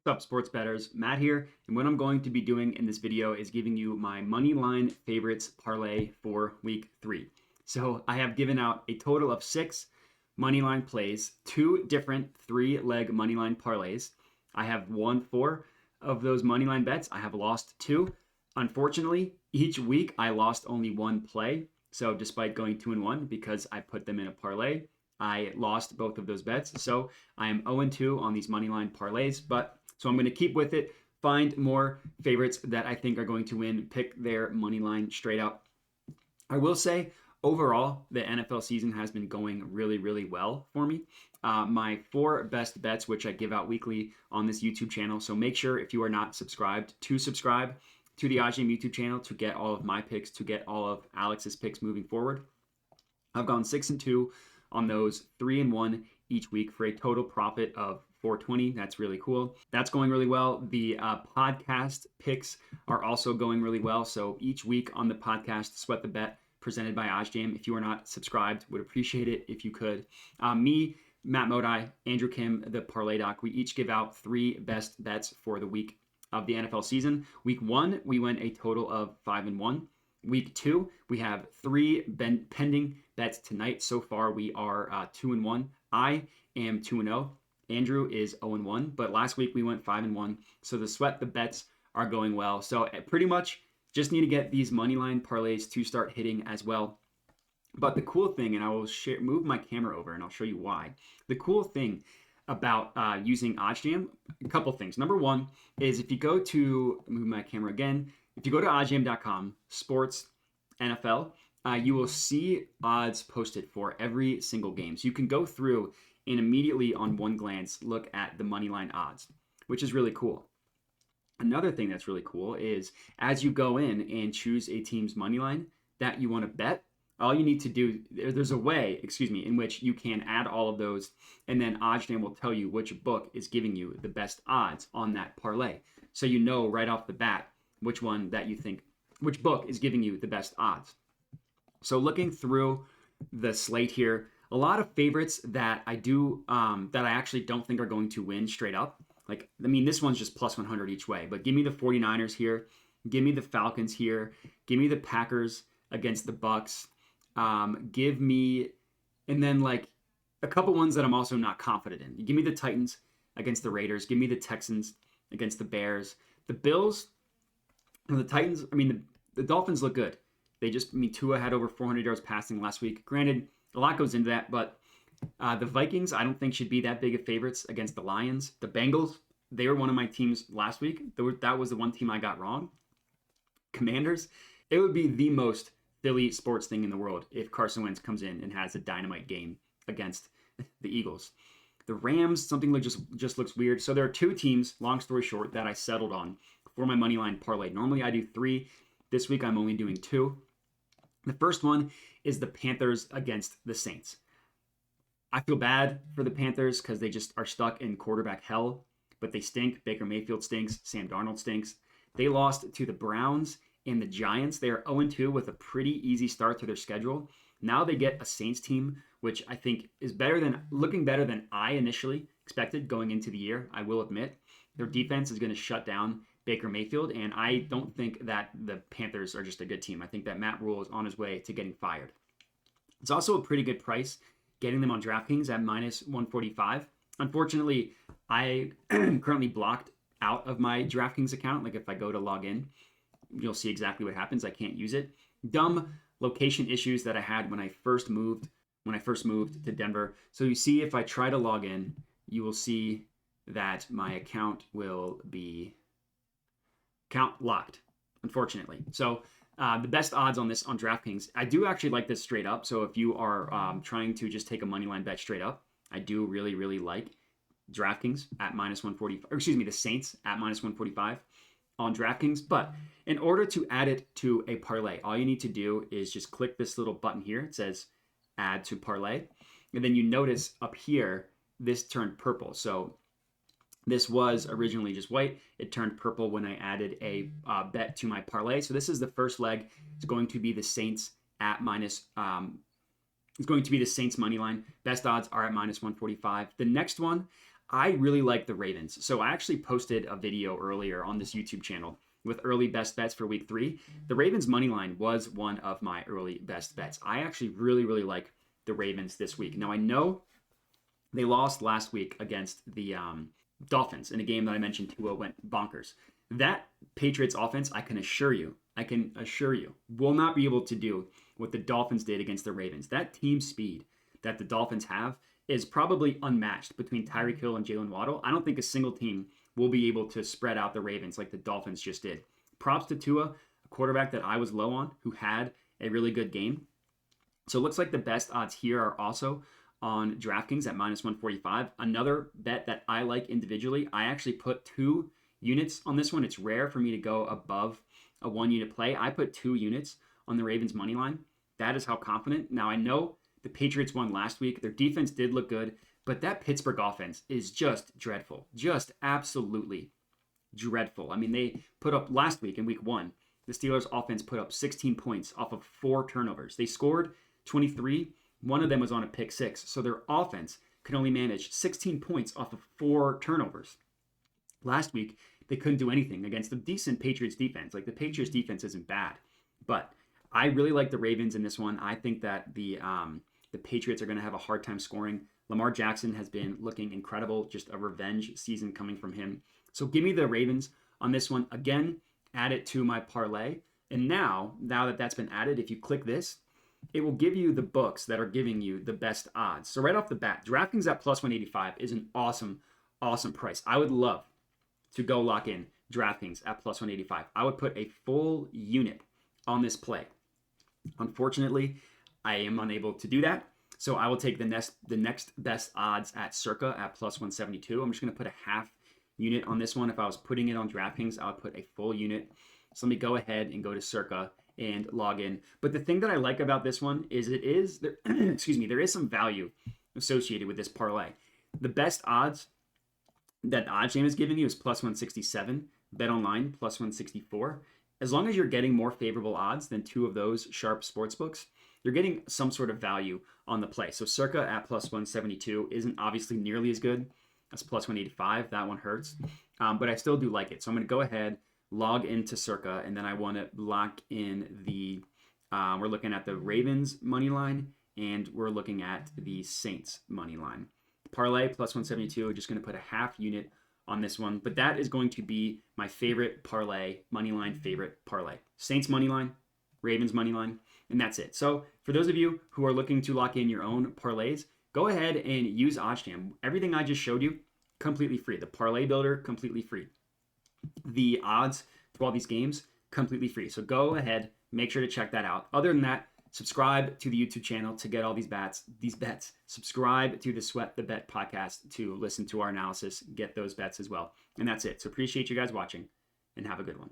What's up, sports bettors? Matt here, and what I'm going to be doing in this video is giving you my Moneyline favorites parlay for week 3. So I have given out a total of 6 Moneyline plays, 2 different 3-leg Moneyline parlays. I have won 4 of those Moneyline bets. I have lost 2. Unfortunately, each week I lost only 1 play. So despite going 2-1 because I put them in a parlay, I lost both of those bets. So I am 0-2 on these Moneyline parlays, so I'm going to keep with it, find more favorites that I think are going to win, pick their money line straight up. I will say, overall, the NFL season has been going really, really well for me. My 4 best bets, which I give out weekly on this YouTube channel. So make sure, if you are not subscribed, to subscribe to the OddsJam YouTube channel to get all of my picks, to get all of Alex's picks moving forward. I've gone 6-2 on those, 3-1 each week for a total profit of $420. That's really cool. That's going really well. The podcast picks are also going really well. So each week on the podcast, Sweat the Bet, presented by OddsJam. If you are not subscribed, would appreciate it if you could. Me, Matt Modi, Andrew Kim, the Parlay Doc, we each give out 3 best bets for the week of the NFL season. Week 1, we went a total of 5-1. Week 2, we have 3 pending bets tonight. So far, we are 2-1. I am 2-0. Andrew is 0-1, but last week we went 5-1. So the sweat, the bets are going well. So pretty much just need to get these moneyline parlays to start hitting as well. But the cool thing, and I will move my camera over and I'll show you why. The cool thing about using OddsJam, a couple things. Number one is if you go to, move my camera again, if you go to oddsjam.com, sports NFL, you will see odds posted for every single game. So you can go through and immediately on one glance look at the moneyline odds, which is really cool. Another thing that's really cool is as you go in and choose a team's moneyline that you want to bet, all you need to do, there's a way, in which you can add all of those, and then OddsJam will tell you which book is giving you the best odds on that parlay. So you know right off the bat which one that you think, which book is giving you the best odds. So looking through the slate here, a lot of favorites that I actually don't think are going to win straight up. This one's just plus 100 each way, but give me the 49ers here. Give me the Falcons here. Give me the Packers against the Bucks. Give me, and then a couple ones that I'm also not confident in. Give me the Titans against the Raiders. Give me the Texans against the Bears. The Bills and the Titans, the Dolphins look good. Tua had over 400 yards passing last week. Granted, a lot goes into that, but the Vikings, I don't think should be that big of favorites against the Lions. The Bengals, they were one of my teams last week. That was the one team I got wrong. Commanders, it would be the most Philly sports thing in the world if Carson Wentz comes in and has a dynamite game against the Eagles. The Rams, something just looks weird. So there are 2 teams, long story short, that I settled on for my moneyline parlay. Normally I do 3. This week I'm only doing 2. The first one is the Panthers against the Saints. I feel bad for the Panthers because they just are stuck in quarterback hell, but they stink. Baker Mayfield stinks. Sam Darnold stinks. They lost to the Browns and the Giants. They are 0-2 with a pretty easy start to their schedule. Now they get a Saints team, which I think is looking better than I initially expected going into the year. I will admit their defense is going to shut down Baker Mayfield, and I don't think that the Panthers are just a good team. I think that Matt Rule is on his way to getting fired. It's also a pretty good price getting them on DraftKings at minus 145. Unfortunately, I currently blocked out of my DraftKings account. If I go to log in, you'll see exactly what happens. I can't use it. Dumb location issues that I had when I first moved to Denver. So you see, if I try to log in, you will see that my account will be locked, unfortunately. So the best odds on this on DraftKings, I do actually like this straight up. So if you are trying to just take a moneyline bet straight up, I do really, really like DraftKings at minus 145, or excuse me, the Saints at minus 145 on DraftKings. But in order to add it to a parlay, all you need to do is just click this little button here. It says add to parlay. And then you notice up here, this turned purple. So this was originally just white. It turned purple when I added a bet to my parlay. So this is the first leg. It's going to be the Saints at minus It's going to be the Saints money line. Best odds are at minus 145. The next one, I really like the Ravens. So I actually posted a video earlier on this YouTube channel with early best bets for week 3. The Ravens money line was one of my early best bets. I actually really, really like the Ravens this week. Now I know they lost last week against the Dolphins in a game that I mentioned. Tua went bonkers. That Patriots offense, I can assure you, will not be able to do what the Dolphins did against the Ravens. That team speed that the Dolphins have is probably unmatched between Tyreek Hill and Jalen Waddle. I don't think a single team will be able to spread out the Ravens like the Dolphins just did. Props to Tua, a quarterback that I was low on, who had a really good game. So it looks like the best odds here are also on DraftKings at minus 145. Another bet that I like individually, I actually put 2 units on this one. It's rare for me to go above a 1-unit play. I put 2 units on the Ravens money line. That is how confident. Now I know the Patriots won last week. Their defense did look good, but that Pittsburgh offense is just dreadful. Just absolutely dreadful. I mean, they put up last week in week 1, the Steelers offense put up 16 points off of 4 turnovers. They scored 23. One of them was on a pick 6. So their offense could only manage 16 points off of 4 turnovers. Last week, they couldn't do anything against a decent Patriots defense. Like, the Patriots defense isn't bad, but I really like the Ravens in this one. I think that the Patriots are going to have a hard time scoring. Lamar Jackson has been looking incredible. Just a revenge season coming from him. So give me the Ravens on this one. Again, add it to my parlay. And now that that's been added, if you click this, it will give you the books that are giving you the best odds. So right off the bat, DraftKings at plus 185 is an awesome, awesome price. I would love to go lock in DraftKings at plus 185. I would put a full unit on this play. Unfortunately, I am unable to do that. So I will take the next best odds at Circa at plus 172. I'm just going to put a half unit on this one. If I was putting it on DraftKings, I would put a full unit. So let me go ahead and go to Circa and log in. But the thing that I like about this one is there is some value associated with this parlay. The best odds that OddsJam is giving you is plus 167. BetOnline plus 164. As long as you're getting more favorable odds than 2 of those sharp sportsbooks, you're getting some sort of value on the play. So Circa at plus 172 isn't obviously nearly as good as plus 185. That one hurts, but I still do like it. So I'm going to go ahead, log into Circa, and then I want to lock in the, we're looking at the Ravens money line, and we're looking at the Saints money line. Parlay plus 172, just going to put a half unit on this one, but that is going to be my favorite parlay, money line favorite parlay. Saints money line, Ravens money line, and that's it. So for those of you who are looking to lock in your own parlays, go ahead and use OddsJam. Everything I just showed you, completely free. The parlay builder, completely free. The odds to all these games, completely free. So go ahead, make sure to check that out. Other than that, subscribe to the YouTube channel to get all these bets. Subscribe to the Sweat the Bet podcast to listen to our analysis, get those bets as well. And that's it. So appreciate you guys watching, and have a good one.